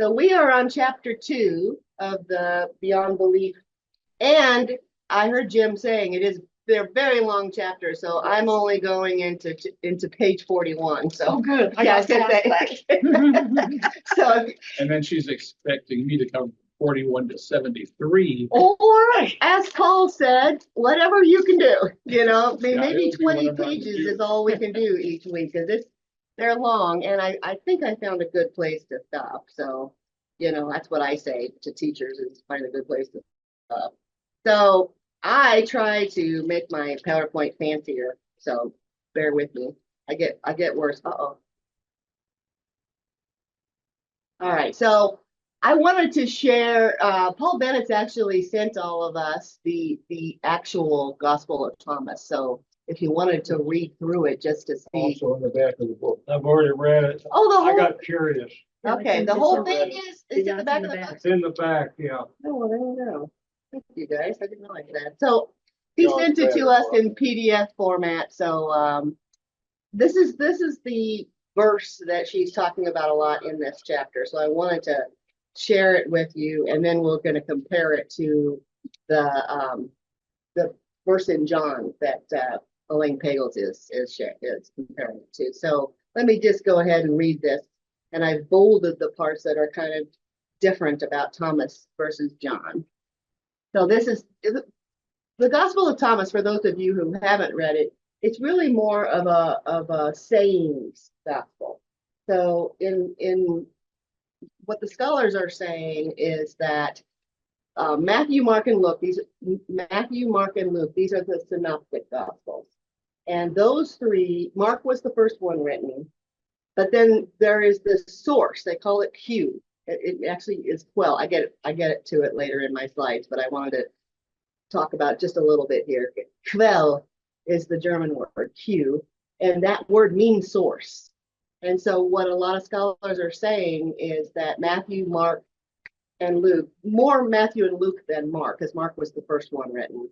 So we are on chapter 2 of the Beyond Belief. And I heard Jim saying they're very long chapters, so I'm only going into page 41. So Oh, good. yeah, I was gonna say. So And then she's expecting me to come 41 to 73. or as Paul said, whatever you can do, maybe it'll be 20 whatever I can pages do. is all we can do each week because they're long, and I think I found a good place to stop. So, that's what I say to teachers is find a good place to stop. So I try to make my PowerPoint fancier. So bear with me. I get worse. Uh-oh. All right. So I wanted to share, Paul Bennetts actually sent all of us the actual Gospel of Thomas. So if you wanted to read through it just to see. Also in the back of the book. I've already read it. Oh, I got curious. okay, the whole thing is in the back of the book. It's in the back, yeah. Oh, well, there you go. Thank you guys. I didn't realize that. So he No, sent it's it to better us in PDF format. So this is the verse that she's talking about a lot in this chapter. So I wanted to share it with you, and then we're going to compare it to the verse in John that Elaine Pagels is comparing it to. So let me just go ahead and read this, and I bolded the parts that are kind of different about Thomas versus John. So this is the Gospel of Thomas. For those of you who haven't read it, it's really more of a sayings gospel. So in what the scholars are saying is that Matthew, Mark, and Luke. Matthew, Mark, and Luke. These are the synoptic gospels, and those three. Mark was the first one written, but then there is this source. They call it Q. It actually is Quell. I get it to it later in my slides, but I wanted to talk about just a little bit here. Quell is the German word Q, and that word means source. And so what a lot of scholars are saying is that Matthew, Mark, and Luke, more Matthew and Luke than Mark, because Mark was the first one written.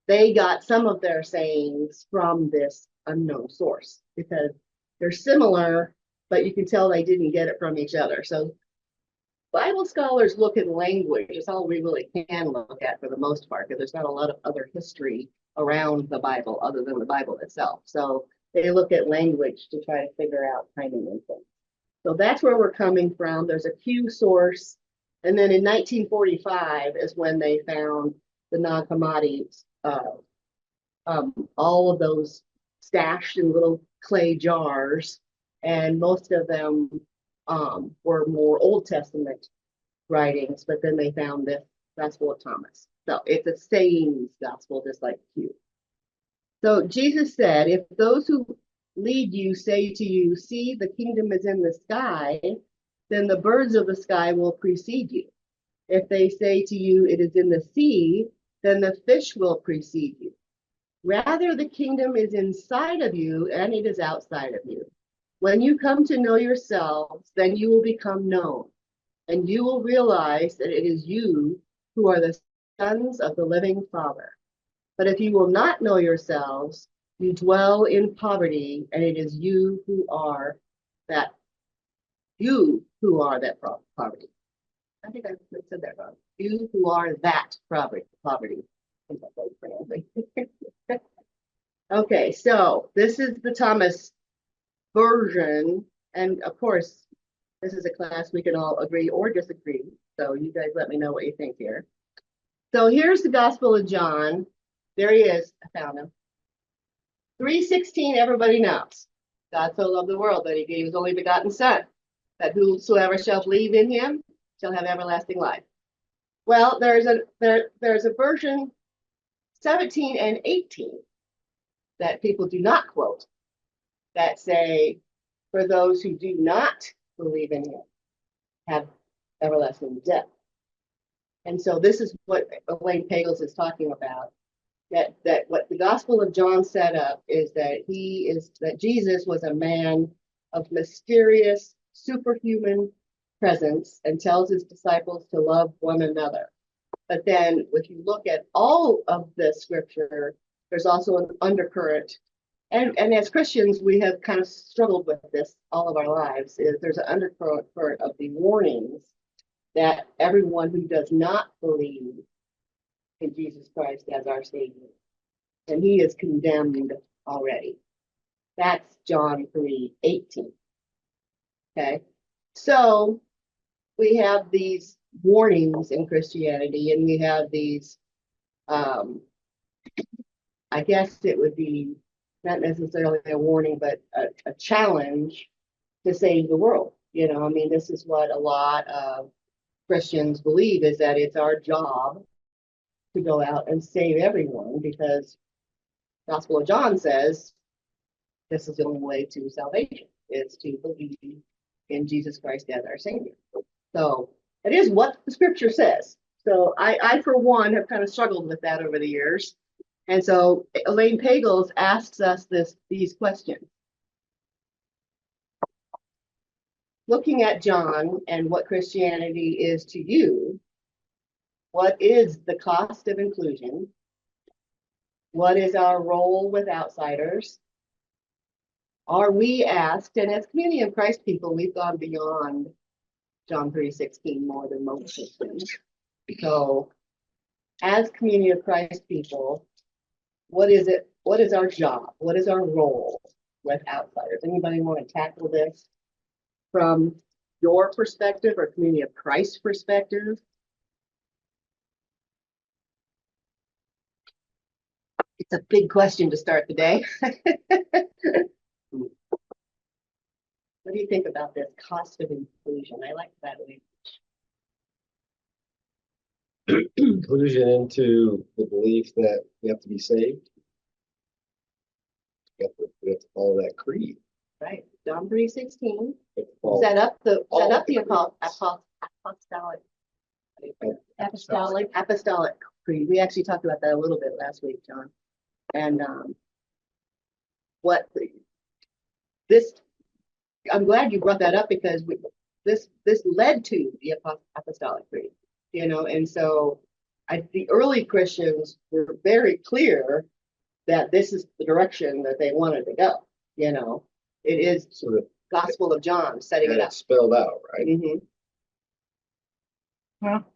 They got some of their sayings from this unknown source because they're similar, but you can tell they didn't get it from each other. So Bible scholars look at language. It's all we really can look at for the most part, because there's not a lot of other history around the Bible other than the Bible itself. So they look at language to try to figure out timing and things. So that's where we're coming from. There's a Q source. And then in 1945 is when they found the Nag Hammadi, all of those stashed in little clay jars. And most of them were more Old Testament writings, but then they found this Gospel of Thomas. So it's a sayings gospel, just like Q. So Jesus said, if those who lead you say to you, see, the kingdom is in the sky, then the birds of the sky will precede you. If they say to you, it is in the sea, then the fish will precede you. Rather, the kingdom is inside of you and it is outside of you. When you come to know yourselves, then you will become known, and you will realize that it is you who are the sons of the living Father. But if you will not know yourselves, you dwell in poverty, and it is you who are that poverty. I think I said that wrong. You who are that poverty. Okay, so this is the Thomas version, and of course, this is a class we can all agree or disagree. So you guys let me know what you think here. So here's the Gospel of John. There he is. I found him. 3:16, everybody knows. God so loved the world that he gave his only begotten Son, that whosoever shall believe in him shall have everlasting life. Well, there's a version 17 and 18 that people do not quote that say, for those who do not believe in him have everlasting death. And so this is what Elaine Pagels is talking about. That what the Gospel of John set up is that Jesus was a man of mysterious, superhuman presence and tells his disciples to love one another. But then if you look at all of the scripture, there's also an undercurrent and as Christians, we have kind of struggled with this all of our lives, is there's an undercurrent of the warnings that everyone who does not believe in Jesus Christ as our Savior, and he is condemned already. That's John 3:18. Okay, so we have these warnings in Christianity, and we have these, I guess it would be not necessarily a warning, but a challenge to save the world. You know, I mean, this is what a lot of Christians believe, is that it's our job to go out and save everyone, because Gospel of John says this is the only way to salvation, is to believe in Jesus Christ as our Savior. So it is what the scripture says. So I for one, have kind of struggled with that over the years. And so Elaine Pagels asks us these questions. Looking at John and what Christianity is to you, what is the cost of inclusion? What is our role with outsiders? Are we asked, and as Community of Christ people, we've gone beyond John 3:16 more than most Christians. So as Community of Christ people, what is it? What is our job? What is our role with outsiders? Anybody want to tackle this from your perspective or Community of Christ perspective? It's a big question to start the day. What do you think about this cost of inclusion? I like that language. Inclusion into the belief that we have to be saved. We have to follow that creed. Right, John 3:16. We have to follow Set up the apostolic creed. We actually talked about that a little bit last week, John. And I'm glad you brought that up, because this led to the apostolic creed, you know, and so the early Christians were very clear that this is the direction that they wanted to go. You know, it is sort of Gospel of John setting it up. spelled out, right? Mhm. Well,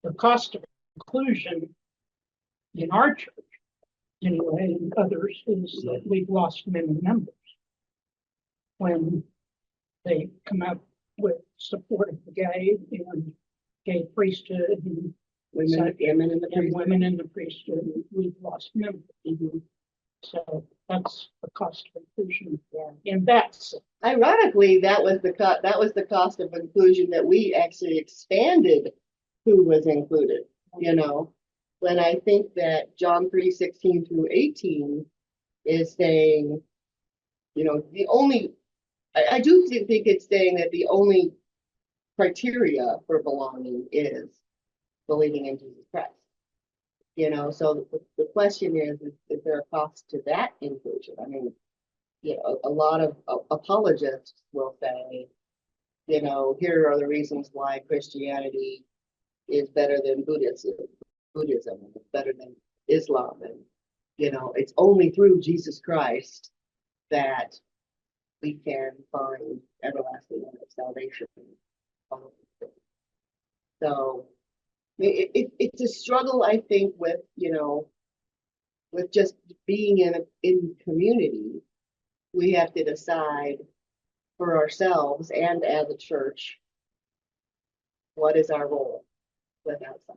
the cost of inclusion in our church, anyway, and others, is that we've lost many members when they come up with support of the gay and gay priesthood and Women in the priesthood. women in the priesthood. We've lost members. Mhm. So that's the cost of inclusion in that sense. Ironically, that was the cost of inclusion that we actually expanded who was included, you know. When I think that John 3:16 through 18 is saying, you know, I do think it's saying that the only criteria for belonging is believing in Jesus Christ. You know, so the question is there a cost to that inclusion? I mean, you know, a lot of apologists will say, you know, here are the reasons why Christianity is better than Buddhism, it's better than Islam, and you know, it's only through Jesus Christ that we can find everlasting salvation. So it's a struggle, I think, with, you know, with just being in community. We have to decide for ourselves and as a church, what is our role with outside.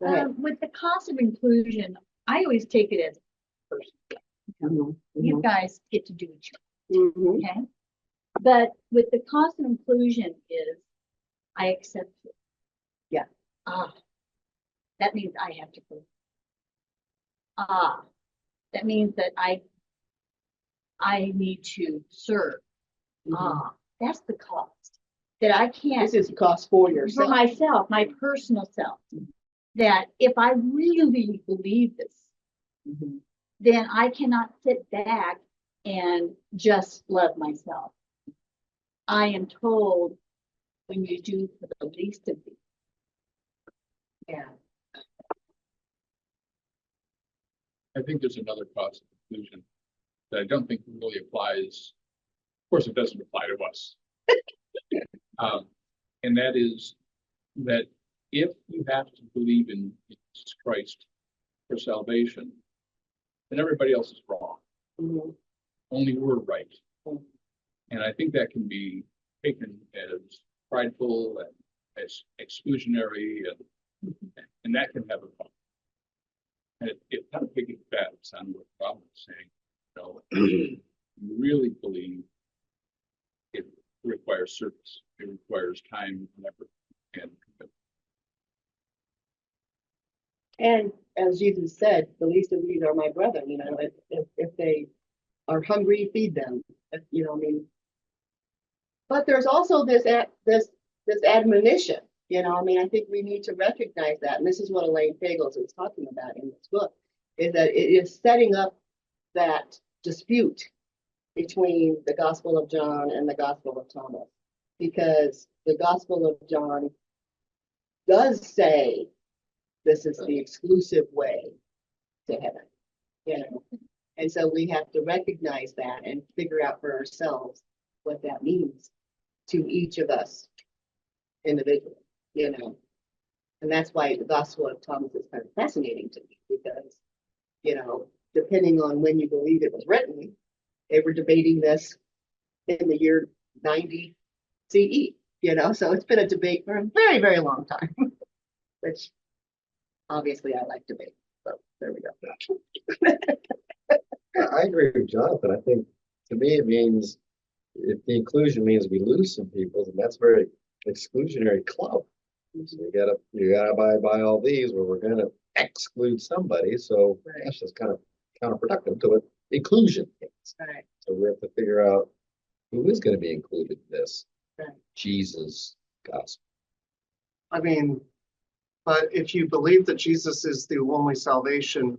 Go ahead. With the cost of inclusion, I always take it as a person. You guys get to do what you Mhm. want, okay? But with the cost of inclusion is, I accept it. Yeah. That means I have to go. That means that I need to serve. That's the cost that I can't. This is cost for For yourself. myself, my personal self, that if I really believe this, Mhm. then I cannot sit back and just love myself. I am told, when you do for the least of these. Yeah. I think there's another cost of conclusion that I don't think really applies. Of course, it doesn't apply to us. And that is that if you have to believe in Jesus Christ for salvation, then everybody else is wrong. Mhm. Only we're right. Mhm. And I think that can be taken as prideful and as exclusionary, and that can have a problem. And it kind of piggybacks on what Bob was saying. You really believe it requires service, it requires time and effort and commitment. And as Jesus said, the least of these are my brethren, if they are hungry, feed them, I mean. But there's also this admonition, I mean, I think we need to recognize that, and this is what Elaine Pagels is talking about in this book, is that it is setting up that dispute between the Gospel of John and the Gospel of Thomas, because the Gospel of John does say this is the exclusive way to heaven, and so we have to recognize that and figure out for ourselves what that means to each of us individually, and that's why the Gospel of Thomas is kind of fascinating to me, because, depending on when you believe it was written, they were debating this in the year 90 CE, so it's been a debate for a very, very long time, which obviously I like debate. So there we go. I agree with Jonathan. I think to me it means if the inclusion means we lose some people, then that's very exclusionary club. So you gotta abide by all these, where we're gonna exclude somebody. So Right. gosh, that's kind of counterproductive to it. Inclusion. Right. So we have to figure out who is going to be included in this. Right. Jesus gospel. I mean, but if you believe that Jesus is the only salvation,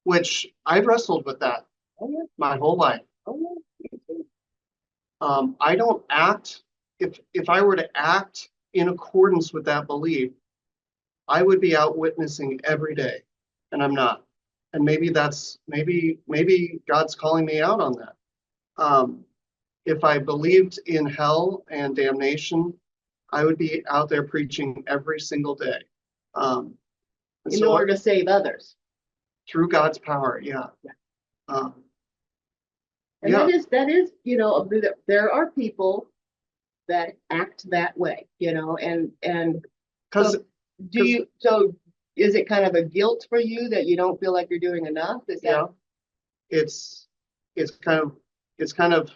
which I've wrestled with that Oh, yeah. my whole life. Oh, yeah. I don't act, if I were to act in accordance with that belief, I would be out witnessing every day, and I'm not. And maybe maybe God's calling me out on that. If I believed in hell and damnation, I would be out there preaching every single day. And In so order to save others. through God's power, yeah. And Yeah. that is, there are people that act that way, and Because so is it kind of a guilt for you that you don't feel like you're doing enough? Is that? yeah, it's kind of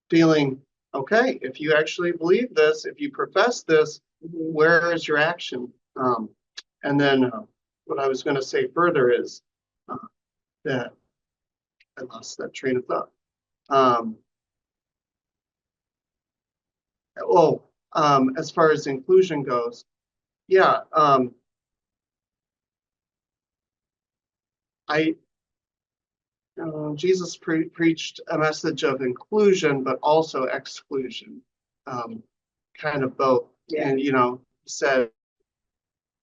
feeling, okay, if you actually believe this, if you profess this, Mhm. where is your action? And then what I was going to say further is that I lost that train of thought. As far as inclusion goes, yeah, Jesus preached a message of inclusion, but also exclusion, kind of both. Yeah. And,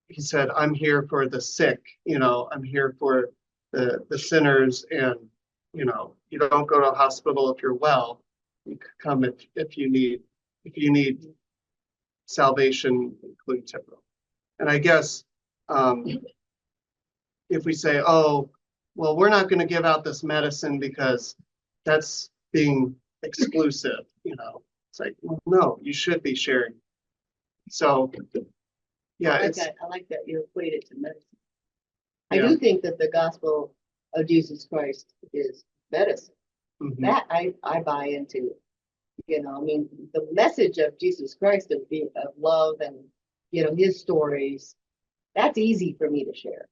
he said, I'm here for the sick, I'm here for the sinners. And, you don't go to a hospital if you're well. You could come if you need salvation, include temporal. And I guess if we say, oh, well, we're not going to give out this medicine because that's being exclusive, it's like, well, no, you should be sharing. So, yeah, I like that you equate it to medicine. I Yeah. do think that the gospel of Jesus Christ is medicine. mhm, That I buy into. I mean, the message of Jesus Christ of love and his stories, that's easy for me to share.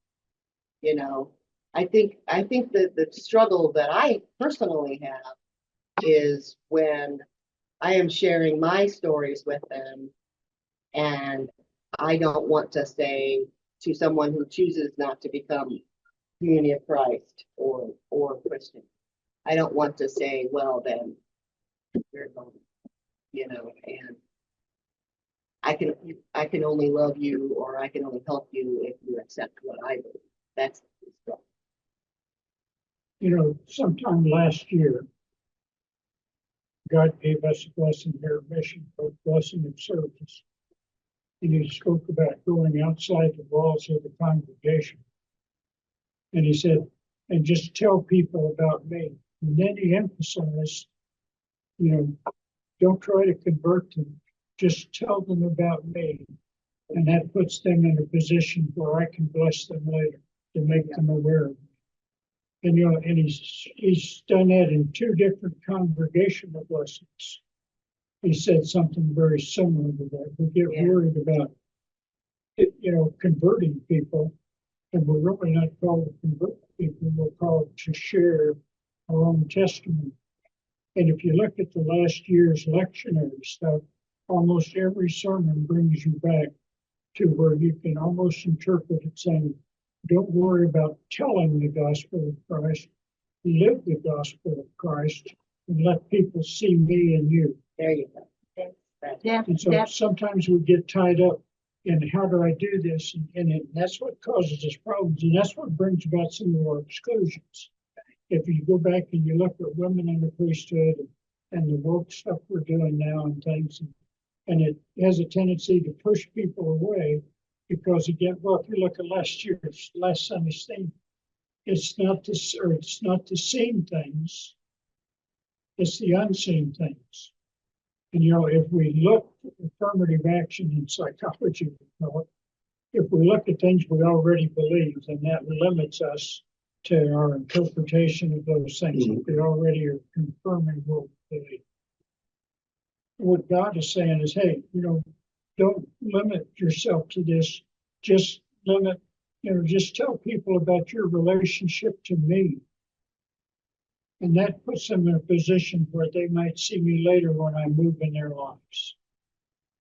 I think that the struggle that I personally have is when I am sharing my stories with them, and I don't want to say to someone who chooses not to become Community of Christ or Christian, I don't want to say, well, then you're going, and I can only love you, or I can only help you if you accept what I believe. That's the struggle. Sometime last year, God gave us a blessing here at Mission, a blessing of service. And he spoke about going outside the walls of the congregation. And he said, and just tell people about me. And then he emphasized, don't try to convert them, just tell them about me. And that puts them in a position where I can bless them later to make them aware of me. And and he's done that in 2 different congregational blessings. He said something very similar to that. We get worried about converting people, and we're really not called to convert people, we're called to share our own testimony. And if you look at the last year's lectionary stuff, almost every sermon brings you back to where you can almost interpret it saying, don't worry about telling the gospel of Christ, live the gospel of Christ, and let people see me and you. There you go. And so sometimes we get tied up in how do I do this? And that's what causes us problems. And that's what brings about some of our exclusions. If you go back and you look at women in the priesthood and the woke stuff we're doing now and things, and it has a tendency to push people away because, again, well, if you look at last Sunday's theme, it's not the seen things, it's the unseen things. And, if we look at affirmative action in psychology, if we look at things we already believe, then that limits us to our interpretation of those things. If we already are confirming what we believe. What God is saying is, hey, don't limit yourself to this. Just just tell people about your relationship to me. And that puts them in a position where they might see me later when I move in their lives.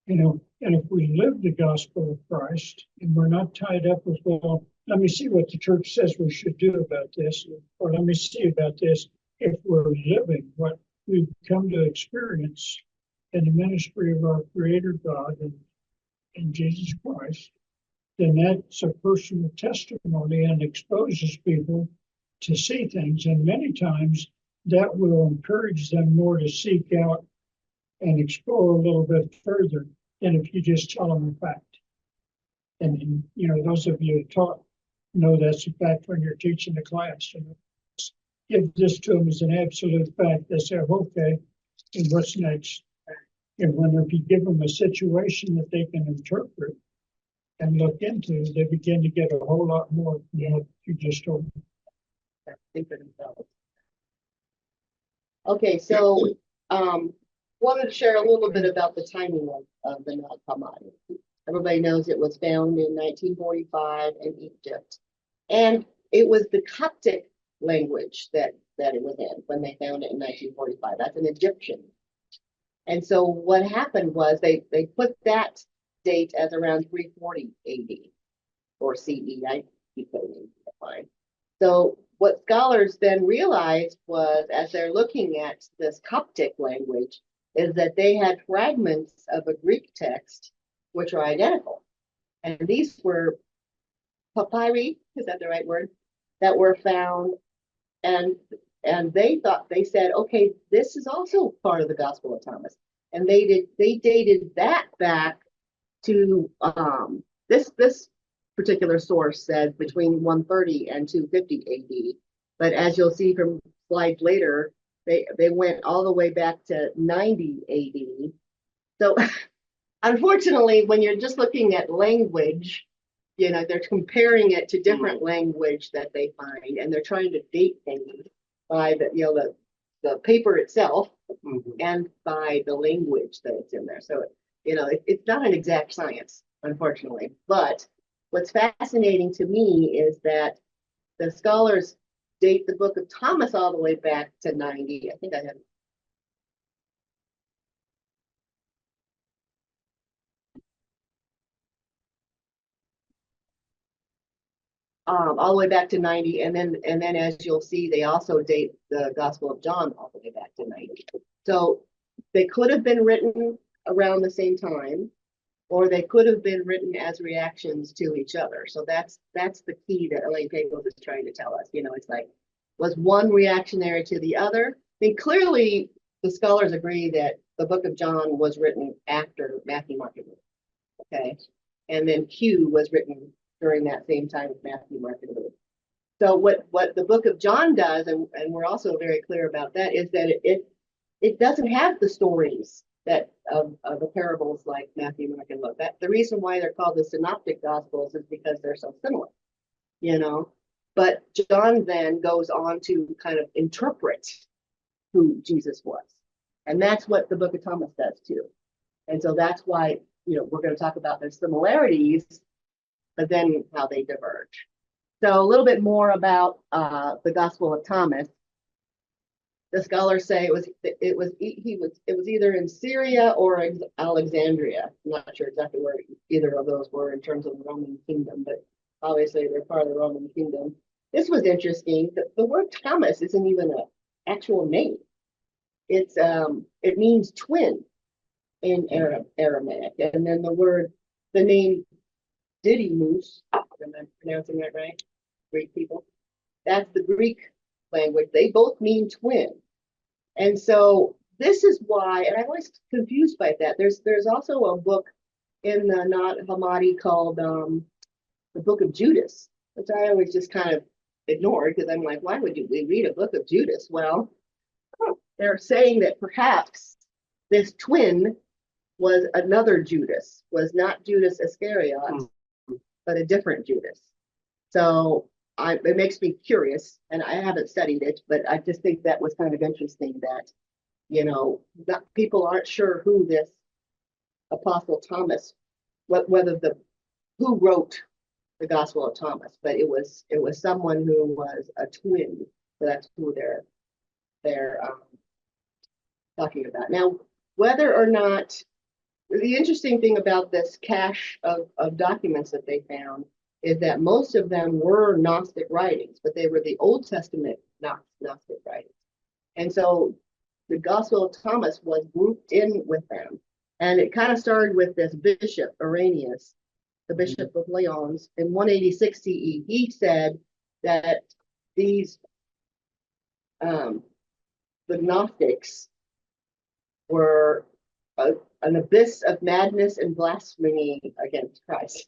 And if we live the gospel of Christ and we're not tied up with, well, let me see what the church says we should do about this, or let me see about this. If we're living what we've come to experience in the ministry of our Creator God and Jesus Christ, then that's a personal testimony and exposes people to see things. And many times that will encourage them more to seek out and explore a little bit further than if you just tell them a fact. And those of you who taught know that's a fact when you're teaching a class. Give this to them as an absolute fact. They say, okay, and what's next? And when you give them a situation that they can interpret and look into, they begin to get a whole lot more than what you just told them. Think for themselves. Okay, so wanted to share a little bit about the timing of the Nag Hammadi. Everybody knows it was found in 1945 in Egypt, and it was the Coptic language that it was in when they found it in 1945. That's an Egyptian. And so what happened was they put that date as around 340 AD or CE. I keep putting it fine. So what scholars then realized was, as they're looking at this Coptic language, is that they had fragments of a Greek text which are identical. And these were papyri, is that the right word? That were found, and they said, okay, this is also part of the Gospel of Thomas. And they dated that back to this particular source said between 130 and 250 AD. But as you'll see from slides later, they went all the way back to 90 AD. So unfortunately, when you're just looking at language, they're comparing it to different language that they find, and they're trying to date things by the paper itself and by the language that it's in there. So, it's not an exact science, unfortunately. But what's fascinating to me is that the scholars date the book of Thomas all the way back to 90. I think I have. All the way back to 90, and then as you'll see, they also date the Gospel of John all the way back to 90. So they could have been written around the same time, or they could have been written as reactions to each other. So that's the key that Elaine Pagels is trying to tell us. It's like Was one reactionary to the other? I mean, clearly the scholars agree that the book of John was written after Matthew, Mark, and Luke. Okay. And then Q was written during that same time as Matthew, Mark, and Luke. So what the book of John does, and we're also very clear about that, is that it doesn't have the stories that of the parables like Matthew, Mark, and Luke. That the reason why they're called the synoptic gospels is because they're so similar, you know. But John then goes on to kind of interpret who Jesus was. And that's what the book of Thomas does too. And so that's why, you know, we're going to talk about their similarities, but then how they diverge. So a little bit more about the Gospel of Thomas. The scholars say it was either in Syria or Alexandria. I'm not sure exactly where either of those were in terms of the Roman kingdom, but obviously they're part of the Roman kingdom. This was interesting. The word Thomas isn't even an actual name. It means twin in Aramaic, and then the name Didymus, am I pronouncing that right? Greek people. That's the Greek language. They both mean twin. And so this is why, and I'm always confused by that. There's also a book in the Nag Hammadi called the Book of Judas, which I always just kind of ignored because I'm like, why would we read a book of Judas? Well, they're saying that perhaps this twin was another Judas, was not Judas Iscariot, but a different Judas. So it makes me curious, and I haven't studied it, but I just think that was kind of interesting that, you know, people aren't sure who this Apostle Thomas, who wrote the Gospel of Thomas, but it was someone who was a twin. So that's who they're talking about. Now, whether or not, the interesting thing about this cache of documents that they found is that most of them were Gnostic writings, but they were the Old Testament Gnostic writings. And so the Gospel of Thomas was grouped in with them. And it kind of started with this bishop, Irenaeus, the bishop of Lyons, in 186 CE. He said that the Gnostics were an abyss of madness and blasphemy against Christ.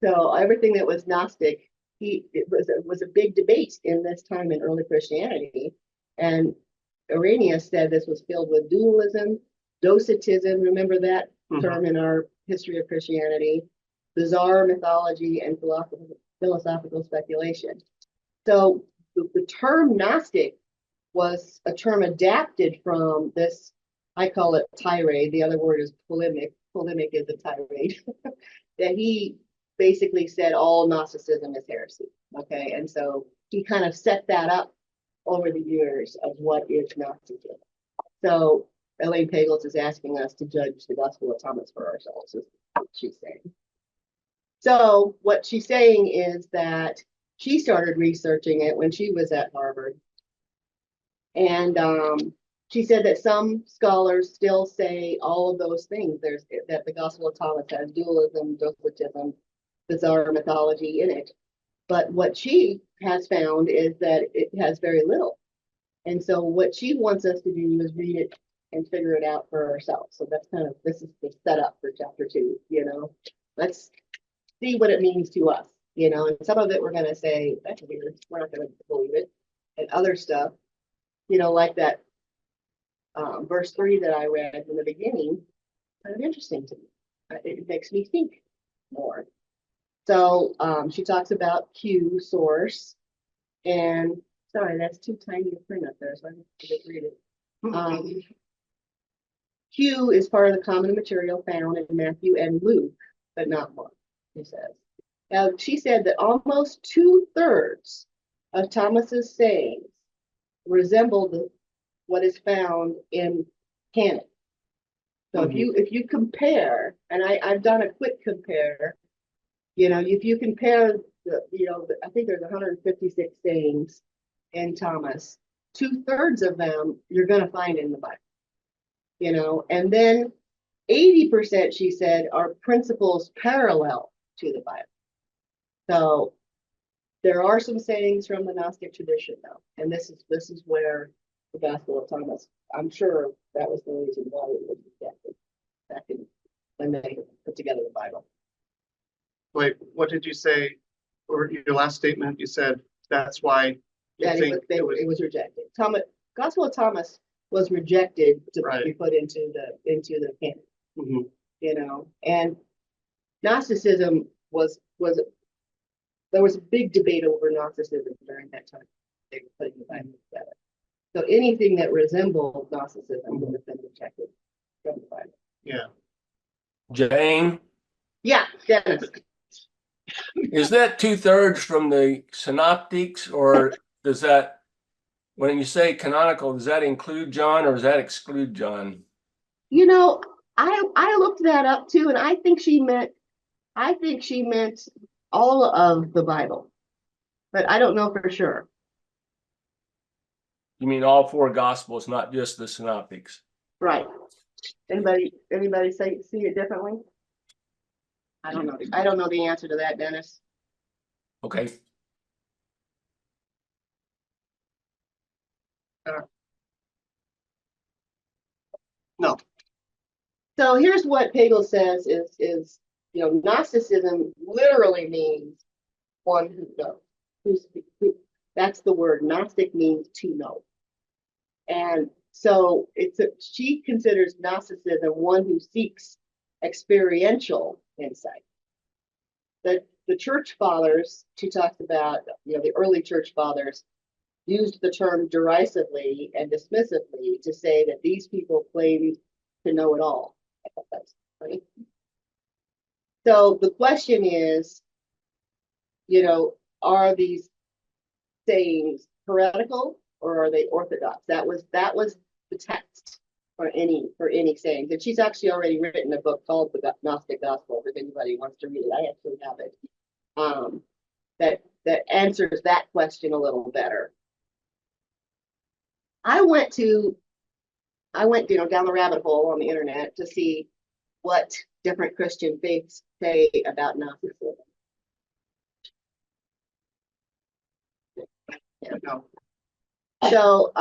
So everything that was Gnostic, it was a big debate in this time in early Christianity. And Irenaeus said this was filled with dualism, docetism, remember that term in our history of Christianity, bizarre mythology, and philosophical speculation. So the term Gnostic was a term adapted from this, I call it tirade, the other word is polemic. Polemic is a tirade. That he basically said all Gnosticism is heresy. Okay, and so he kind of set that up over the years of what is Gnosticism. So Elaine Pagels is asking us to judge the Gospel of Thomas for ourselves, is what she's saying. So what she's saying is that she started researching it when she was at Harvard. And she said that some scholars still say all of those things. That the Gospel of Thomas has dualism, docetism, bizarre mythology in it. But what she has found is that it has very little. And so what she wants us to do is read it and figure it out for ourselves. So that's kind of, this is the setup for chapter 2, you know. Let's see what it means to us, you know. And some of it we're going to say, that's weird, we're not going to believe it. And other stuff, you know, like that verse 3 that I read in the beginning, kind of interesting to me. It makes me think more. So she talks about Q source, and sorry, that's too tiny to print up there, so I have to just read it. Q is part of the common material found in Matthew and Luke, but not Mark, she says. Now, she said that almost 2/3 of Thomas's sayings resembled what is found in canon. So if you compare, and I've done a quick compare, you know, if you compare I think there's 156 sayings in Thomas, 2/3 of them you're going to find in the Bible, you know, and then 80%, she said, are principles parallel to the Bible. So There are some sayings from the Gnostic tradition though, and this is where the Gospel of Thomas, I'm sure that was the reason why it was rejected back in when they put together the Bible. Wait, what did you say? Or your last statement, you said that's why you That think it was, it was rejected. Thomas, Gospel of Thomas was rejected to Right. be put into the canon, Mhm. you know, and Gnosticism there was a big debate over Gnosticism during that time. They were putting the Bible together. So anything that resembled Gnosticism would have been rejected from the Bible. Yeah. Jane, Yeah, Dennis. is that 2/3 from the synoptics, or does that, when you say canonical, does that include John or does that exclude John? You know, I looked that up too, and I think she meant all of the Bible, but I don't know for sure. You mean all four gospels, not just the synoptics? Right. Anybody see it differently? I don't know. I don't know the answer to that, Dennis. Okay. No. So here's what Pagel says is Gnosticism literally means one who knows. That's the word. Gnostic means to know. And so she considers Gnosticism one who seeks experiential insight. The church fathers, she talks about, the early church fathers used the term derisively and dismissively to say that these people claimed to know it all. I thought that's funny. So the question is, are these sayings heretical or are they orthodox? That was the text for any sayings. And she's actually already written a book called The Gnostic Gospel, if anybody wants to read it. I actually have it. That answers that question a little better. I went down the rabbit hole on the internet to see what different Christian faiths say about Gnosticism. Yeah. No. So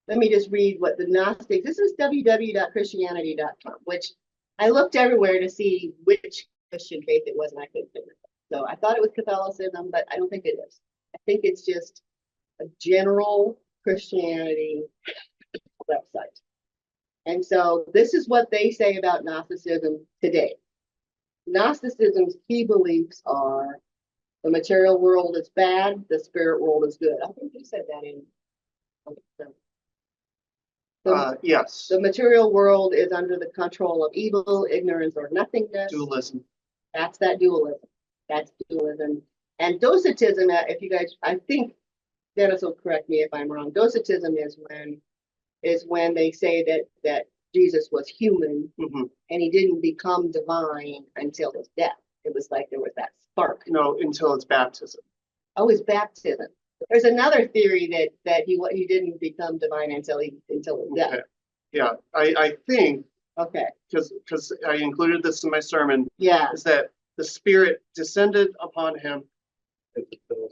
let me just read what the Gnostics, this is www.christianity.com, which I looked everywhere to see which Christian faith it was, and I couldn't figure it out. So I thought it was Catholicism, but I don't think it is. I think it's just a general Christianity website. And so this is what they say about Gnosticism today. Gnosticism's key beliefs are the material world is bad, the spirit world is good. I think you said that in. Yes. The material world is under the control of evil, ignorance, or nothingness. Dualism. That's that dualism. That's dualism. And Docetism, if you guys, I think Dennis will correct me if I'm wrong. Docetism is when they say that Jesus was human Mhm. and he didn't become divine until his death. It was like there was that spark. No, until it's baptism. Oh, his baptism. There's another theory that he didn't become divine until his death. Okay. Yeah, I think, Okay. because I included this in my sermon, Yeah. is that the Spirit descended upon him,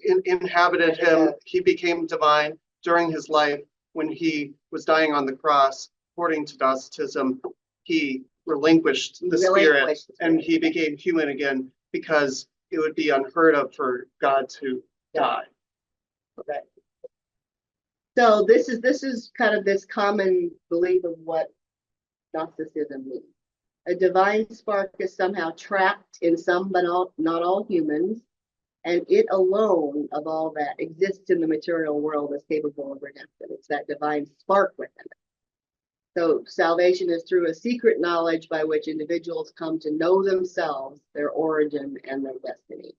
inhabited him. Yeah. He became divine during his life when he was dying on the cross. According to Docetism, he relinquished the Spirit and he became human again because it would be unheard of for God to die. Okay. So this is kind of this common belief of what Gnosticism means. A divine spark is somehow trapped in some, but not all humans, and it alone of all that exists in the material world is capable of redemption. It's that divine spark within it. So salvation is through a secret knowledge by which individuals come to know themselves, their origin, and their destiny.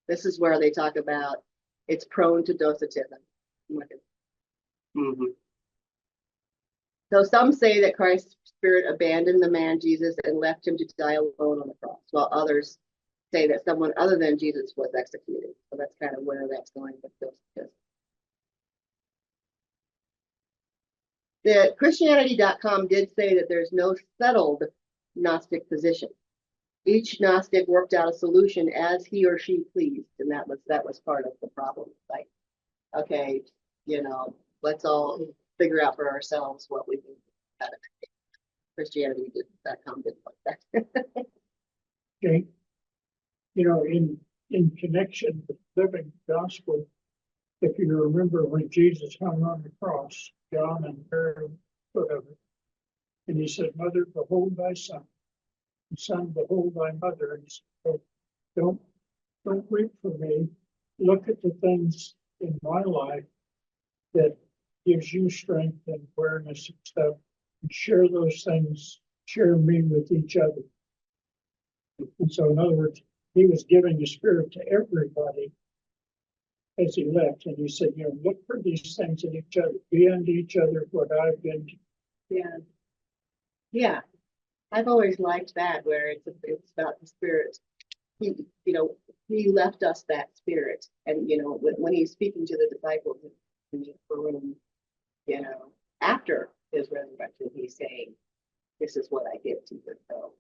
This is where they talk about it's prone to docetism. Mhm. So some say that Christ's spirit abandoned the man Jesus and left him to die alone on the cross, while others say that someone other than Jesus was executed. So that's kind of where that's going with docetism. The Christianity.com did say that there's no settled Gnostic position. each Gnostic worked out a solution as he or she pleased, and that was part of the problem. Like, okay, let's all figure out for ourselves what we think. Christianity did that come like that. Okay. In connection with living gospel, if you remember when Jesus hung on the cross, John and Mary, whatever, and he said, "Mother, behold thy son, and son, behold thy mother." And he said, "Oh, don't wait for me. Look at the things in my life that gives you strength and awareness and stuff, and share those things, share me with each other." And so in other words, he was giving the Spirit to everybody as he left. And he said, look for these things in each other, be unto each other what I've been to. Yeah. Yeah. I've always liked that, where it's about the Spirit. He left us that Spirit. And, when he's speaking to the disciples in the upper room, after his resurrection, he's saying, this is what I give to you. So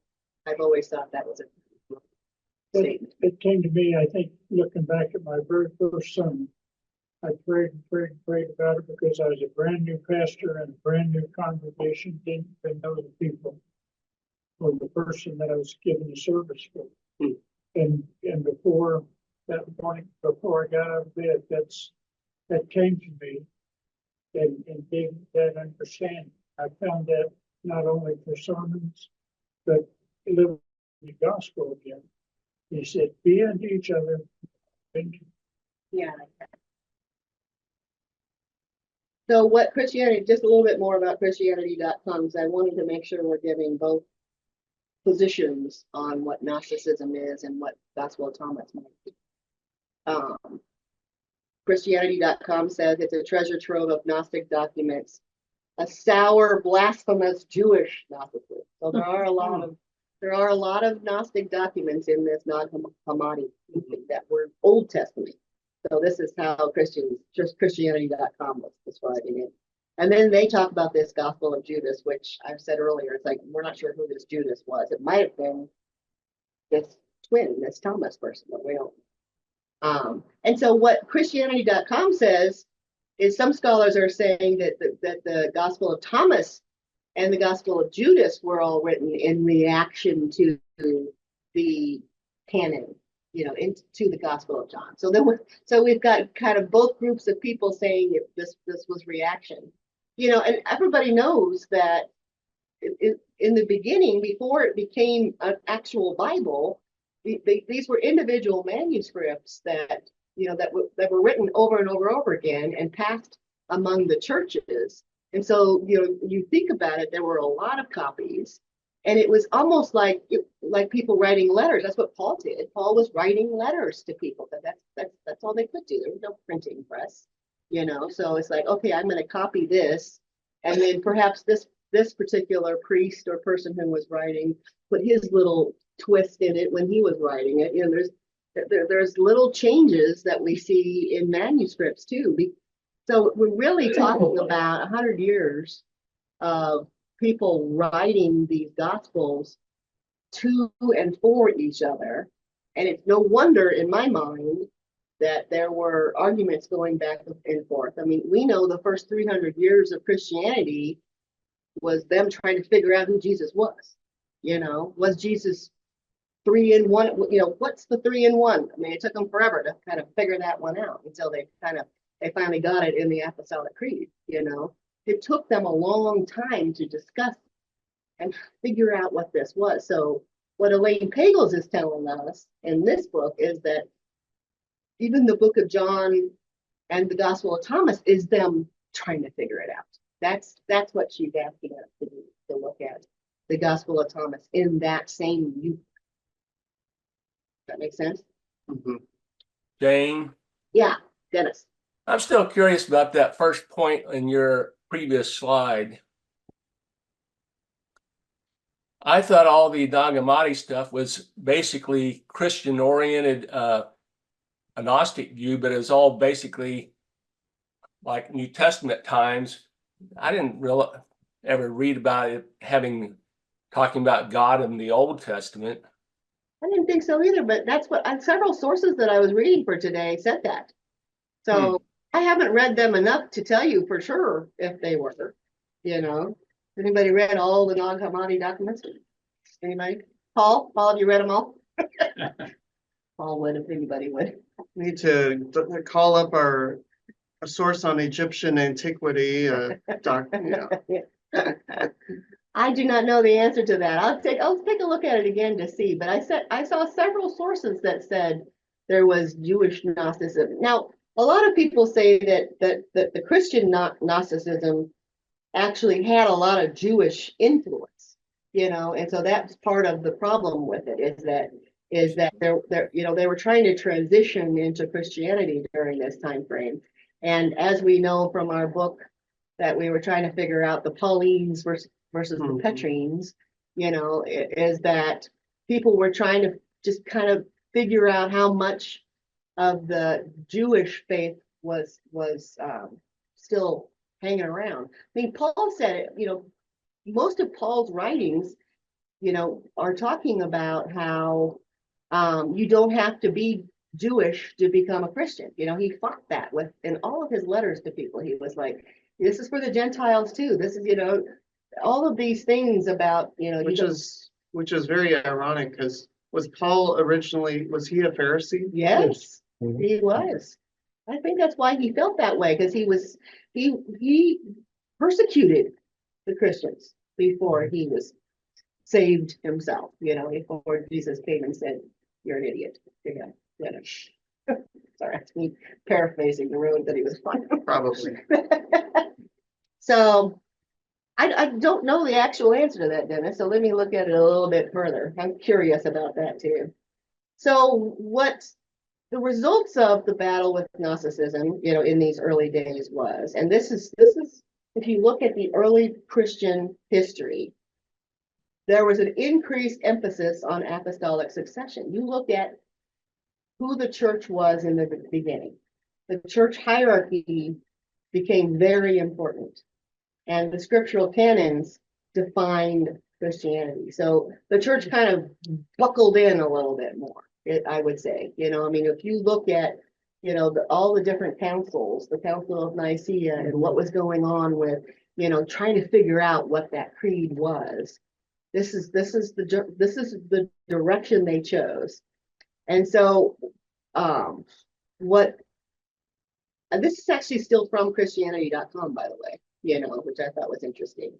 I've always thought that was a statement. It came to me, I think, looking back at my very first sermon. I prayed and prayed and prayed about it because I was a brand new pastor and a brand new congregation, didn't even know the people or the person that I was giving the service for. And before that morning, before I got out of bed, that came to me and gave me that understanding. I found that not only for sermons, but living the gospel again. He said, be unto each other. Yeah. So what Christianity, just a little bit more about Christianity.com, because I wanted to make sure we're giving both positions on what Gnosticism is and what Gospel of Thomas might be. Christianity.com says it's a treasure trove of Gnostic documents, a sour, blasphemous Jewish Gnosticism. So there are a lot of Gnostic documents in this Nag Hammadi that were Old Testament. So this is how Christianity.com was describing it. And then they talk about this Gospel of Judas, which I've said earlier, it's like, we're not sure who this Judas was. It might have been this twin, this Thomas person, but we don't. And so what Christianity.com says is some scholars are saying that the Gospel of Thomas and the Gospel of Judas were all written in reaction to the canon, into the Gospel of John. So we've got kind of both groups of people saying this was reaction, and everybody knows that in the beginning, before it became an actual Bible, these were individual manuscripts that were written over and over again and passed among the churches. And so, you think about it, there were a lot of copies, and it was almost like people writing letters. That's what Paul did. Paul was writing letters to people, but that's all they could do. There was no printing press, So it's like, okay, I'm going to copy this, and then perhaps this particular priest or person who was writing put his little twist in it when he was writing it. There's little changes that we see in manuscripts too. So we're really talking about 100 years of people writing these gospels to and for each other. And it's no wonder in my mind that there were arguments going back and forth. I mean, we know the first 300 years of Christianity was them trying to figure out who Jesus was. Was Jesus 3 in 1? What's the 3 in 1? I mean, it took them forever to kind of figure that one out until they finally got it in the Apostolic Creed. It took them a long time to discuss and figure out what this was. So what Elaine Pagels is telling us in this book is that even the book of John and the Gospel of Thomas is them trying to figure it out. That's what she's asking us to do, to look at the Gospel of Thomas in that same view. That makes sense? Mhm. Jane, Yeah, Dennis. I'm still curious about that first point in your previous slide. I thought all the Nag Hammadi stuff was basically Christian-oriented, a Gnostic view, but it was all basically like New Testament times. I didn't really ever read about it talking about God in the Old Testament. I didn't think so either, but that's what, several sources that I was reading for today said that. So I haven't read them enough to tell you for sure if they were, you know. Anybody read all the Nag Hammadi documents? Anybody? Paul, have you read them all? Paul would if anybody would. Need to call up a source on Egyptian antiquity, I do not know the answer to that. I'll take a look at it again to see, but I saw several sources that said there was Jewish Gnosticism. Now, a lot of people say that the Christian Gnosticism actually had a lot of Jewish influence, you know, and so that's part of the problem with it is that they were trying to transition into Christianity during this time frame. And as we know from our book that we were trying to figure out the Paulines versus the Petrines, you know, is that people were trying to just kind of figure out how much of the Jewish faith was still hanging around. I mean, Paul said it, you know, most of Paul's writings, you know, are talking about how you don't have to be Jewish to become a Christian. You know, he fought that in all of his letters to people. He was like, this is for the Gentiles too. This is, you know, all of these things about, you know, which is very ironic because was Paul originally, was he a Pharisee? Yes, Mhm. he was. I think that's why he felt that way, because he persecuted the Christians before he was saved himself, you know, before Jesus came and said, you're an idiot. You know, sorry, that's me paraphrasing the road that he was on. Probably. So I don't know the actual answer to that, Dennis. So let me look at it a little bit further. I'm curious about that too. So what the results of the battle with Gnosticism, you know, in these early days was, and this is if you look at the early Christian history, there was an increased emphasis on apostolic succession. You look at who the church was in the beginning. The church hierarchy became very important, and the scriptural canons defined Christianity. So the church kind of buckled in a little bit more, I would say. You know, I mean, if you look at, you know, all the different councils, the Council of Nicaea, and what was going on with, you know, trying to figure out what that creed was. This is the direction they chose. And so this is actually still from Christianity.com, by the way, you know, which I thought was interesting.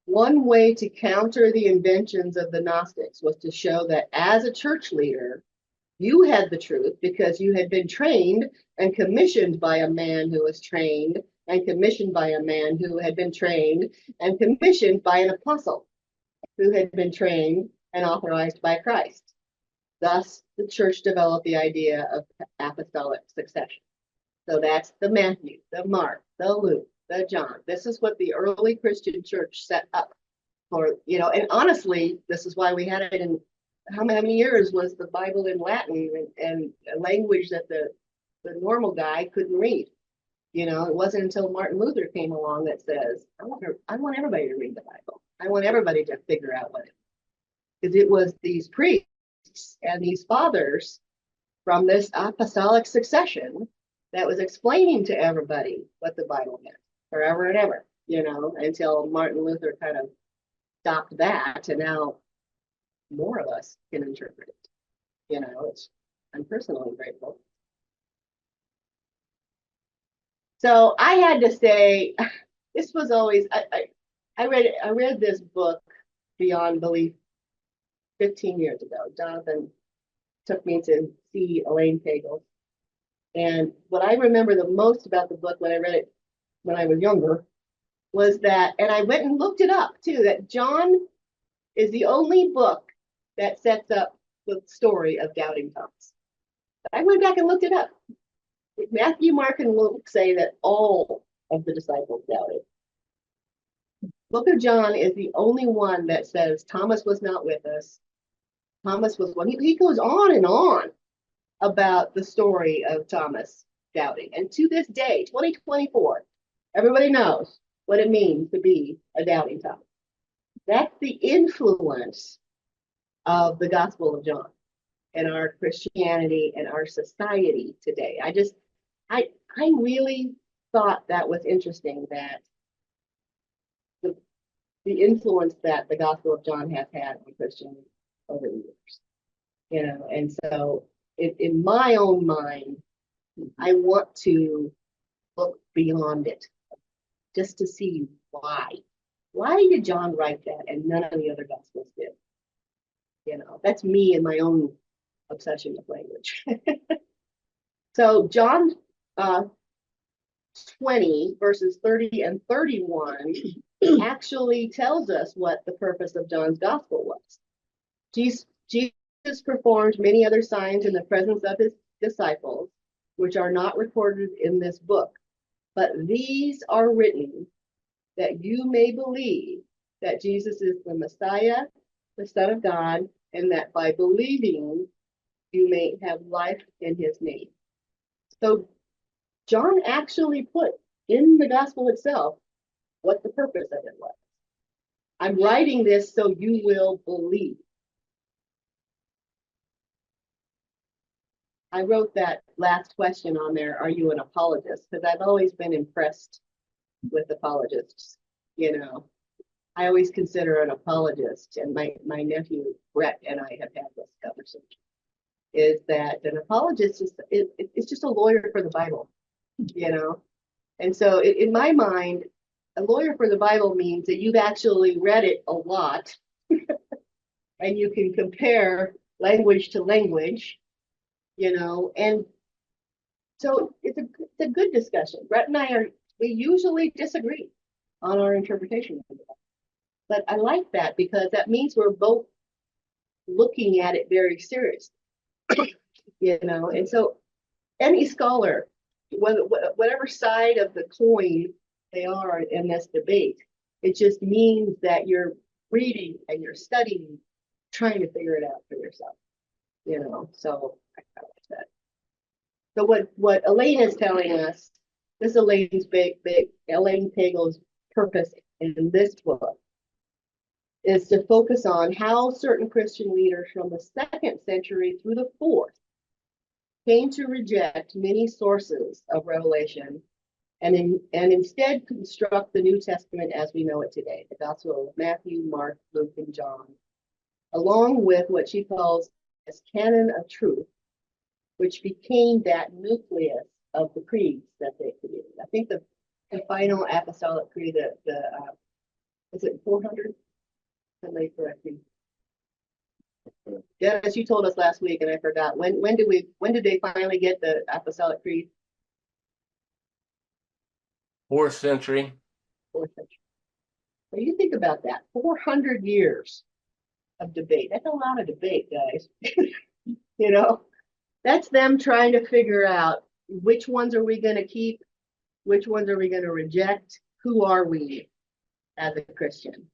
One way to counter the inventions of the Gnostics was to show that as a church leader, you had the truth because you had been trained and commissioned by a man who was trained and commissioned by a man who had been trained and commissioned by an apostle who had been trained and authorized by Christ. Thus, the church developed the idea of apostolic succession. So that's the Matthew, the Mark, the Luke, the John. This is what the early Christian church set up for, you know, and honestly, this is why we had it in how many years was the Bible in Latin and a language that the normal guy couldn't read. You know, it wasn't until Martin Luther came along that says, I want everybody to read the Bible. I want everybody to figure out what it is. Because it was these priests and these fathers from this apostolic succession that was explaining to everybody what the Bible meant forever and ever, you know, until Martin Luther kind of stopped that, and now more of us can interpret it. You know, I'm personally grateful. So I had to say, this was always, I read this book, Beyond Belief, 15 years ago. Jonathan took me to see Elaine Pagels. And what I remember the most about the book when I read it when I was younger was that, and I went and looked it up too, that John is the only book that sets up the story of doubting Thomas. I went back and looked it up. Matthew, Mark, and Luke say that all of the disciples doubted. Book of John is the only one that says Thomas was not with us. Thomas was one. He goes on and on about the story of Thomas doubting. And to this day, 2024, everybody knows what it means to be a doubting Thomas. That's the influence of the Gospel of John. in our Christianity and our society today. I really thought that was interesting, that the influence that the Gospel of John has had on Christians over the years. You know, and so in my own mind, I want to look beyond it just to see why. Why did John write that and none of the other Gospels did? You know, that's me and my own obsession with language. So John 20 verses 30 and 31 actually tells us what the purpose of John's gospel was. Jesus performed many other signs in the presence of his disciples, which are not recorded in this book, but these are written that you may believe that Jesus is the Messiah, the Son of God, and that by believing you may have life in his name. So John actually put in the gospel itself what the purpose of it was. I'm writing this so you will believe. I wrote that last question on there, are you an apologist? Because I've always been impressed with apologists. You know, I always consider an apologist, and my nephew Brett and I have had this conversation, is that an apologist is just a lawyer for the Bible, you know? And so in my mind, a lawyer for the Bible means that you've actually read it a lot and you can compare language to language, you know, and so it's a good discussion. Brett and we usually disagree on our interpretation of it. But I like that because that means we're both looking at it very seriously, you know, and so any scholar, whatever side of the coin they are in this debate, it just means that you're reading and you're studying, trying to figure it out for yourself, you know. So I like that. So what Elaine is telling us, this Elaine Pagels' purpose in this book is to focus on how certain Christian leaders from the 2nd century through the 4th came to reject many sources of revelation and instead construct the New Testament as we know it today, the Gospel of Matthew, Mark, Luke, and John, along with what she calls as canon of truth, which became that nucleus of the creeds that they created. I think the final apostolic creed, is it 400? Somebody correct me. Dennis, you told us last week, and I forgot. When did they finally get the apostolic creed? 4th century. 4th century. So you think about that, 400 years of debate. That's a lot of debate, guys. You know, that's them trying to figure out which ones are we going to keep, which ones are we going to reject, who are we as a Christian.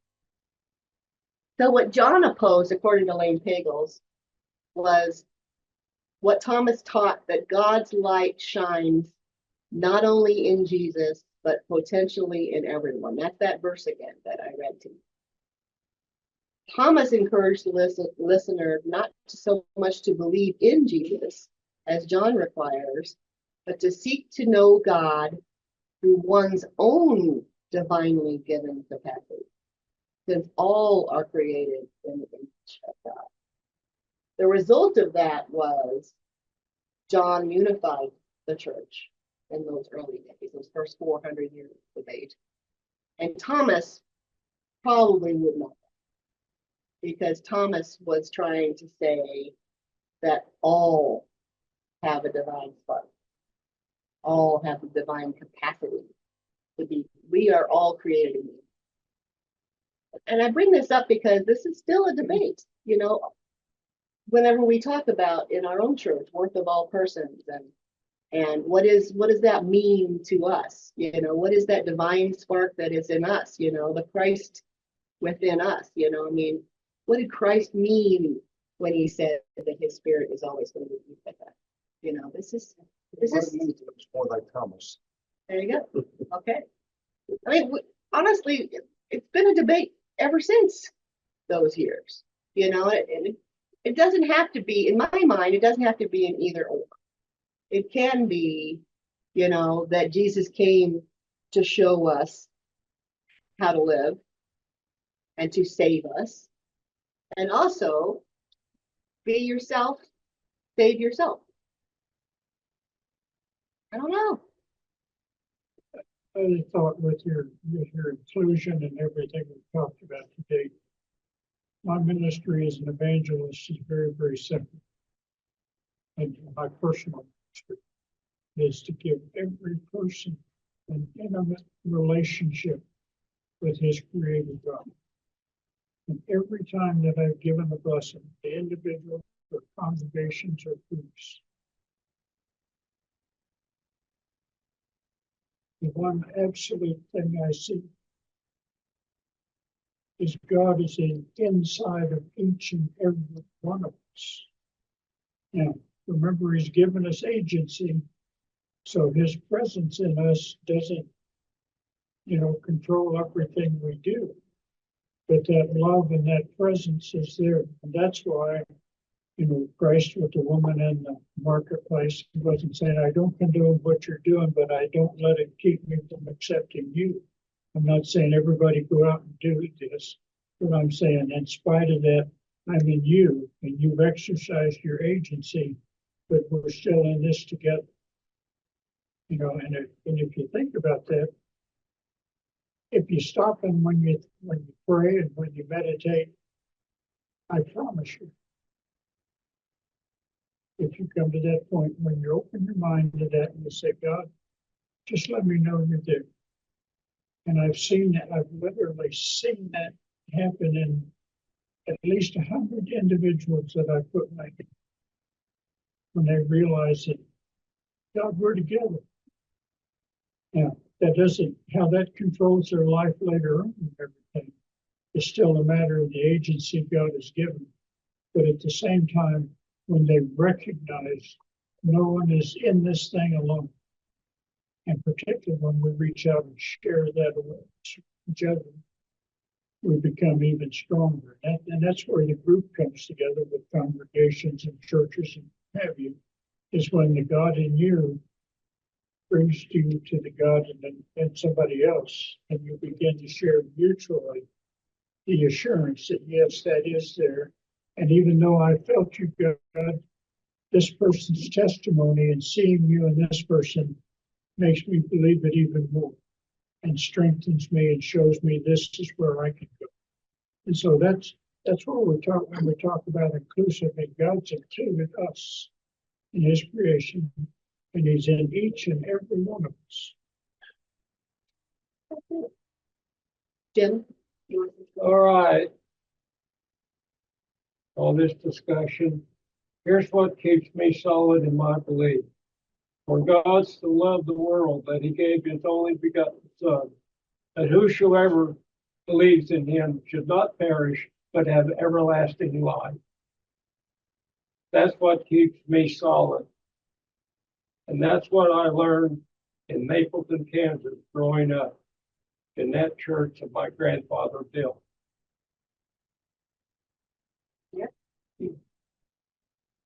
So what John opposed, according to Elaine Pagels, was what Thomas taught, that God's light shines not only in Jesus, but potentially in everyone. That's that verse again that I read to you. Thomas encouraged the listener not so much to believe in Jesus, as John requires, but to seek to know God through one's own divinely given capacity, since all are created in the image of God. The result of that was John unified the church in those early days, those first 400 years of debate. And Thomas probably would not, because Thomas was trying to say that all have a divine spark, all have a divine capacity to be. We are all created in. And I bring this up because this is still a debate, you know, whenever we talk about in our own church, worth of all persons, and what does that mean to us? You know, what is that divine spark that is in us? You know, the Christ within us, you know, I mean, what did Christ mean when he said that his spirit is always going to be with us? You know, this is More like Thomas. there you go. Okay. I mean, honestly, it's been a debate ever since those years, you know, and it doesn't have to be, in my mind, it doesn't have to be an either or. It can be, that Jesus came to show us how to live and to save us. And also be yourself, save yourself. I don't know. I thought with your inclusion and everything we've talked about today, my ministry as an evangelist is very, very simple. And my personal ministry is to give every person an intimate relationship with his created God. And every time that I've given a blessing to individuals or congregations or groups, the one absolute thing I see is God is inside of each and every one of us. Now, remember, he's given us agency, so his presence in us doesn't, control everything we do. But that love and that presence is there. And that's why, Christ with the woman in the marketplace, he wasn't saying, I don't condone what you're doing, but I don't let it keep me from accepting you. I'm not saying everybody go out and do this, but I'm saying in spite of that, I'm in you and you've exercised your agency, but we're still in this together. And if you think about that, if you stop and when you pray and when you meditate, I promise you, if you come to that point when you open your mind to that and you say, God, just let me know you're there. And I've seen that, I've literally seen that happen in at least 100 individuals that I put my when they realize that, God, we're together. Now, that doesn't, how that controls their life later on and everything, is still a matter of the agency God has given. But at the same time, when they recognize no one is in this thing alone, and particularly when we reach out and share that with each other, we become even stronger. And that's where the group comes together with congregations and churches and have you, is when the God in you brings you to the God and somebody else, and you begin to share mutually the assurance that yes, that is there. And even though I felt you, God, this person's testimony and seeing you and this person makes me believe it even more and strengthens me and shows me this is where I can go. And so that's what we're talking when we talk about inclusive, and God's included us in his creation, and he's in each and every one of us. Jim, you want to? All right. All this discussion, here's what keeps me solid in my belief. For God so loved the world that he gave his only begotten Son, that whosoever believes in him should not perish, but have everlasting life. That's what keeps me solid. And that's what I learned in Mapleton, Kansas, growing up in that church that my grandfather built.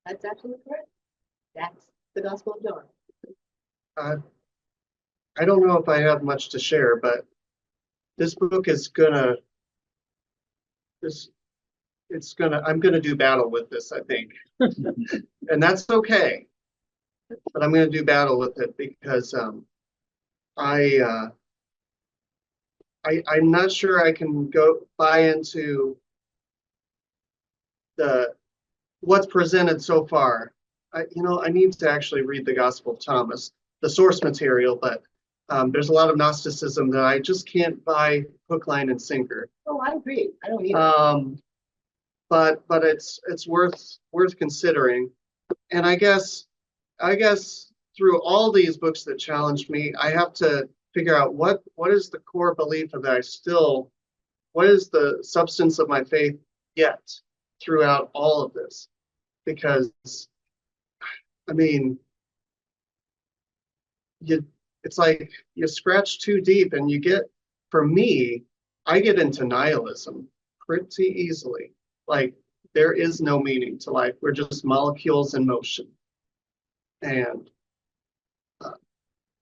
That's absolutely correct. That's the Gospel of John. I don't know if I have much to share, but this book is I'm gonna do battle with this, I think. And that's okay. But I'm gonna do battle with it because I'm not sure I can go buy into what's presented so far. I need to actually read the Gospel of Thomas, the source material, but there's a lot of Gnosticism that I just can't buy hook, line, and sinker. Oh, I agree. I don't either. But it's worth considering. And I guess through all these books that challenged me, I have to figure out what is the core belief that what is the substance of my faith yet throughout all of this? Because I mean, it's like you scratch too deep and for me, I get into nihilism pretty easily. Like there is no meaning to life. We're just molecules in motion. And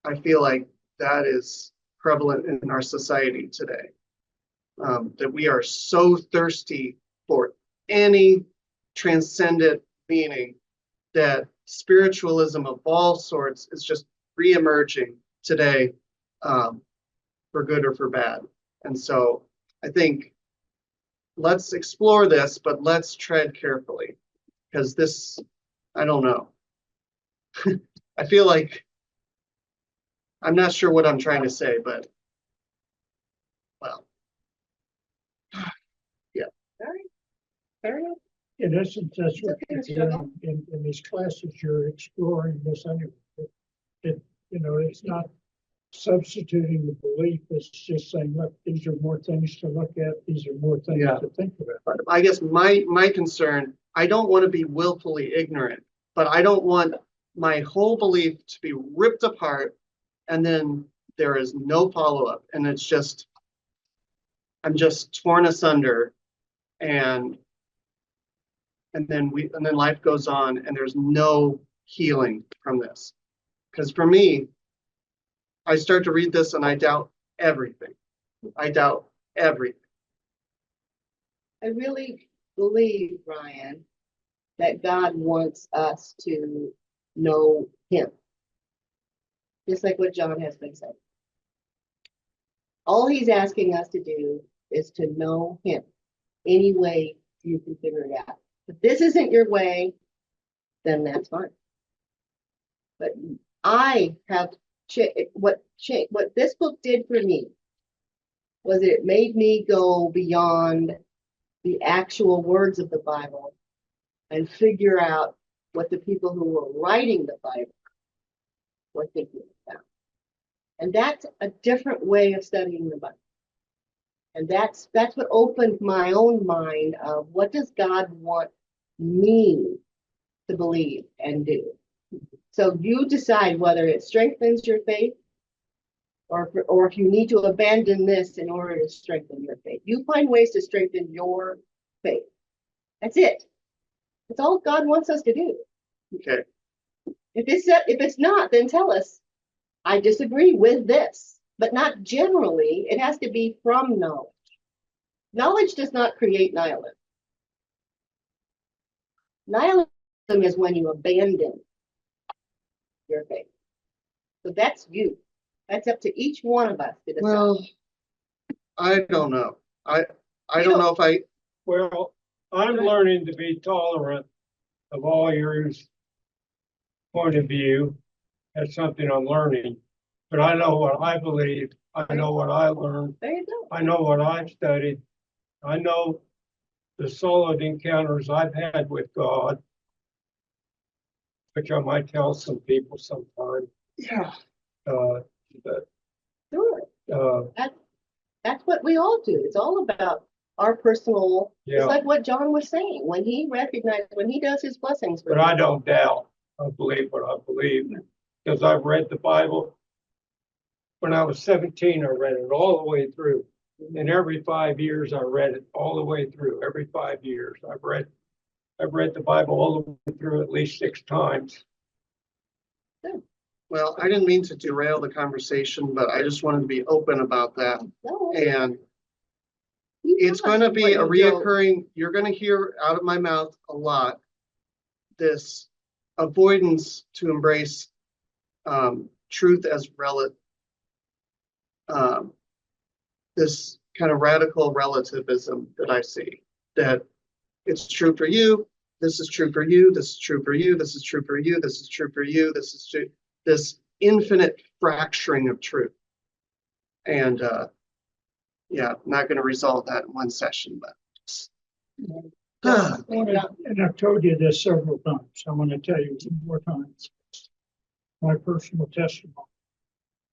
I feel like that is prevalent in our society today. That we are so thirsty for any transcendent meaning that spiritualism of all sorts is just reemerging today, for good or for bad. And so I think let's explore this, but let's tread carefully, because this, I don't know. I feel like I'm not sure what I'm trying to say, but well, Fair enough. In essence, that's what It's you're okay, doing in these classes, you're exploring this anyway. It's not substituting the belief, it's just saying, look, these are more things to look at, these are more things Yeah. to think about. but I guess my concern, I don't want to be willfully ignorant, but I don't want my whole belief to be ripped apart and then there is no follow-up and it's just, I'm just torn asunder and then life goes on and there's no healing from this. Because for me, I start to read this and I doubt everything. I doubt everything. I really believe, Ryan, that God wants us to know him. Just like what John has been saying. All he's asking us to do is to know him any way you can figure it out. If this isn't your way, then that's fine. But I have what this book did for me was it made me go beyond the actual words of the Bible and figure out what the people who were writing the Bible were thinking about. And that's a different way of studying the Bible. And that's what opened my own mind of what does God want me to believe and do. So you decide whether it strengthens your faith or if you need to abandon this in order to strengthen your faith. You find ways to strengthen your faith. That's it. That's all God wants us to do. Okay. If it's not, then tell us, I disagree with this, but not generally. It has to be from knowledge. Knowledge does not create nihilism. Nihilism is when you abandon your faith. So that's you. That's up to each one of us to decide. Well, I don't know. I You don't know if I, Well, I'm learning to be tolerant of all your point of view. That's something I'm learning. But I know what I believe. I know what I learned. There you go. I know what I've studied. I know the solid encounters I've had with God, which I might tell some people sometime. yeah, But, Sure. That's what we all do. It's all about our personal, yeah, it's like what John was saying, when he does his blessings. but I don't doubt. I believe what I believe because I've read the Bible. When I was 17, I read it all the way through. And every 5 years, I read it all the way through. Every 5 years, I've read the Bible all the way through at least 6 times. well, I didn't mean to derail the conversation, but I just wanted to be open about that. No, And you it's tell us going to be a what you don't- reoccurring, you're going to hear out of my mouth a lot, this avoidance to embrace truth as relative, this kind of radical relativism that I see, that it's true for you, this is true for you, this is true for you, this is true for you, this is true for you, this is true, this infinite fracturing of truth. And yeah, I'm not going to resolve that in one session, but And I've told you this several times. I want to tell you some more times. My personal testimony.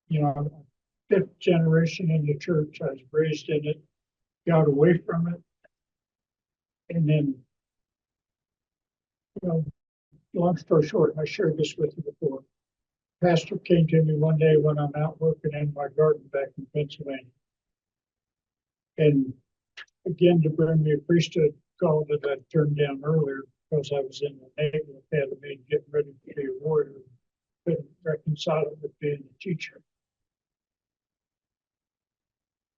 You know, I'm 5th generation in the church. I was raised in it, got away from it. And then, long story short, I shared this with you before. Pastor came to me one day when I'm out working in my garden back in Pennsylvania. And again, to bring me a priesthood call that I turned down earlier because I was in the Naval Academy getting ready to be a warrior. Couldn't reconcile it with being a teacher.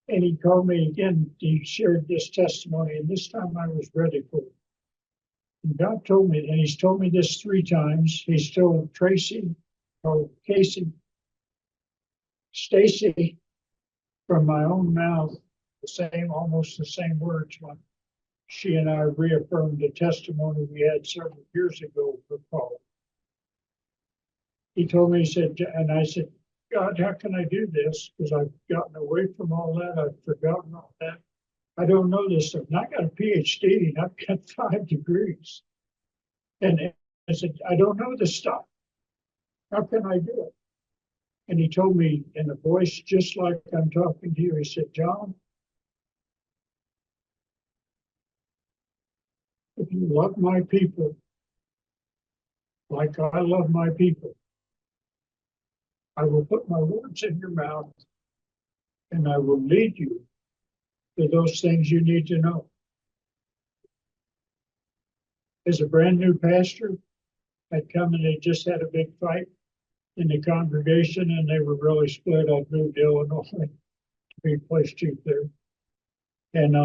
And he called me again, he shared this testimony, and this time I was ready for it. And God told me, and he's told me this 3 times. He's told Tracy, or Casey, Stacy, from my own mouth, almost the same words when she and I reaffirmed the testimony we had several years ago for Paul. He told me, he said, and I said, God, how can I do this? Because I've gotten away from all that. I've forgotten all that. I don't know this stuff. And I got a PhD and I've got 5 degrees. And I said, I don't know this stuff. How can I do it? And he told me in a voice just like I'm talking to you, he said, John, if you love my people like I love my people, I will put my words in your mouth and I will lead you to those things you need to know. As a brand new pastor, I'd come and they just had a big fight in the congregation and they were really split. I'd moved to Illinois to be place chief there. And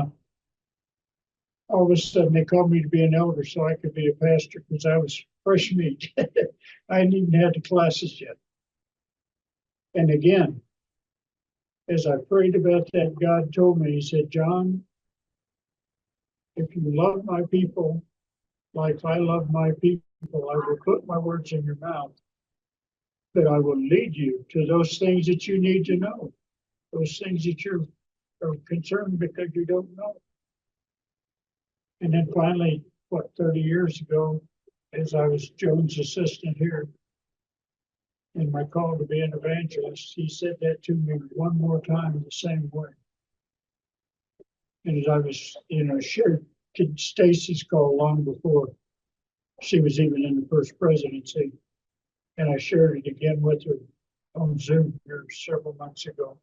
all of a sudden they called me to be an elder so I could be a pastor because I was fresh meat. I hadn't even had the classes yet. And again, as I prayed about that, God told me, he said, John, if you love my people like I love my people, I will put my words in your mouth, but I will lead you to those things that you need to know, those things that you're concerned because you don't know. And then finally, 30 years ago, as I was Jones' assistant here, in my call to be an evangelist, he said that to me one more time the same way. And as I was, shared Stacy's call long before she was even in the first presidency, and I shared it again with her on Zoom here several months ago.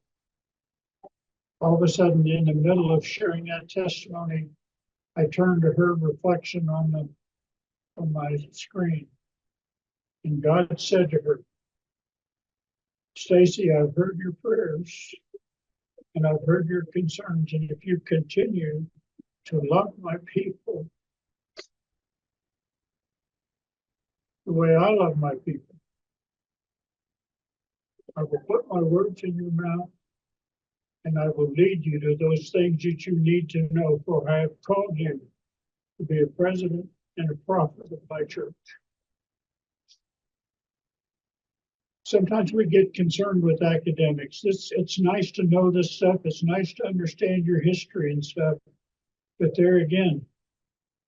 All of a sudden, in the middle of sharing that testimony, I turned to her reflection on my screen, and God said to her, Stacy, I've heard your prayers and I've heard your concerns. And if you continue to love my people the way I love my people, I will put my words in your mouth and I will lead you to those things that you need to know. For I have called you to be a president and a prophet of my church. Sometimes we get concerned with academics. It's nice to know this stuff. It's nice to understand your history and stuff. But there again,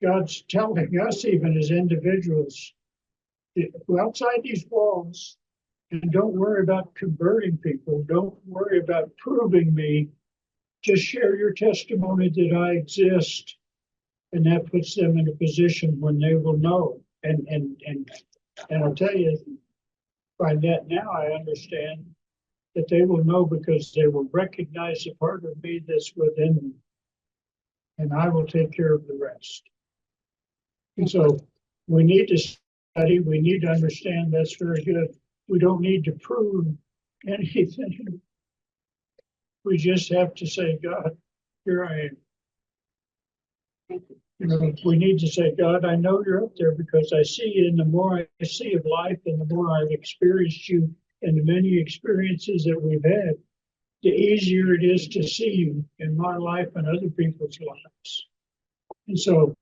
God's telling us, even as individuals, go outside these walls and don't worry about converting people. Don't worry about proving me. Just share your testimony that I exist. And that puts them in a position when they will know. And I'll tell you, by that now I understand that they will know because they will recognize the part of me that's within them. And I will take care of the rest. And so we need to study, we need to understand that's very good. We don't need to prove anything. We just have to say, God, here I am. We need to say, God, I know you're up there because I see you. And the more I see of life and the more I've experienced you and the many experiences that we've had, the easier it is to see you in my life and other people's lives. And so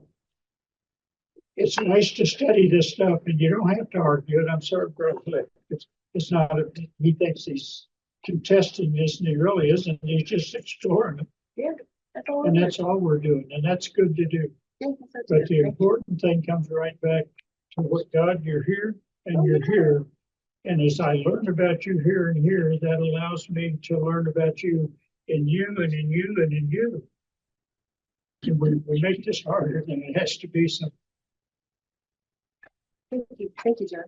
it's nice to study this stuff and you don't have to argue it. I'm sorry, Brother Flick. It's not, he thinks he's contesting this and he really isn't. He's just exploring it. Yeah, that's all. And that's all we're doing. And that's good to do. But the important thing comes right back to what God, you're here and you're here. And as I learn about you here and here, that allows me to learn about you in you and in you and in you. And we make this harder than it has to be. Thank you, John.